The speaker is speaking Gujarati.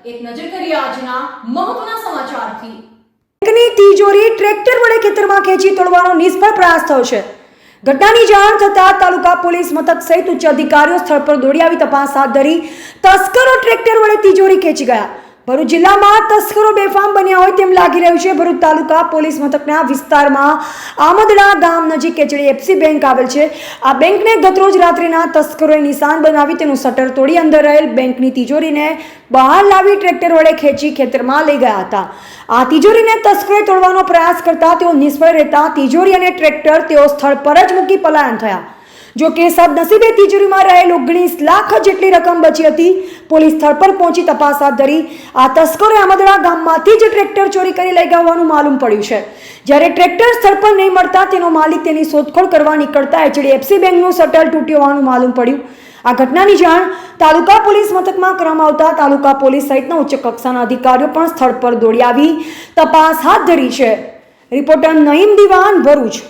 એક નજર કરીએ આજના મહત્વના સમાચારથી। બેંકની તિજોરી ટ્રેક્ટર વડે ખેતરમાં ખેંચી તોડવાનો નિષ્ફળ પ્રયાસ થયો છે। ઘટનાની જાણ થતાં તાલુકા પોલીસ મથક સહિત ઉચ્ચ અધિકારીઓ સ્થળ પર દોડી આવી તપાસ હાથ ધરી તસ્કરો ટ્રેક્ટર વડે તિજોરી ખેંચી ગયા। ભરૂચ જિલ્લામાં તસ્કરો બેફામ બન્યા હોય તેમ લાગી રહ્યું છે। ભરૂચ તાલુકા પોલીસ મથકના વિસ્તારમાં આમદડા ગામ નજીક HDFC બેંક આવેલ છે। આ બેંકને ગતરોજ રાત્રિના તસ્કરોએ નિશાન બનાવી તેનું શટર તોડી અંદર રહેલ બેંકની તિજોરીને બહાર લાવી ટ્રેક્ટર વડે ખેંચી ખેતરમાં લઈ ગયા હતા। આ તિજોરીને તસ્કરોએ તોડવાનો પ્રયાસ કરતા તેઓ નિષ્ફળ રહેતા તિજોરી અને ટ્રેક્ટર તેઓ સ્થળ પર જ મૂકી પલાયન થયા। જો કે સદનસીબે તિજોરીમાં રહેલ 19 લાખ જેટલી રકમ બચી હતી। પોલીસ સ્થળ પર પહોંચી તપાસ હાથ ધરી આ તસ્કરોએ આમદડા ગામમાંથી જ ટ્રેક્ટર ચોરી કરી લઈ ગયા હોવાનું માલુમ પડ્યું છે। જ્યારે ટ્રેક્ટર સ્થળ પર નહીં મળતા તેનો માલિક તેની શોધખોળ કરવા નીકળતા HDFC બેંકનું શટર તૂટ્યું હોવાનું માલુમ પડ્યું। આ ઘટનાની જાણ તાલુકા પોલીસ મથકમાં કરવામાં આવતા તાલુકા પોલીસ સહિતના ઉચ્ચ કક્ષાના અધિકારીઓ પણ સ્થળ પર દોડી આવી તપાસ હાથ ધરી છે। રિપોર્ટર નઈમ દિવાન, ભરૂચ।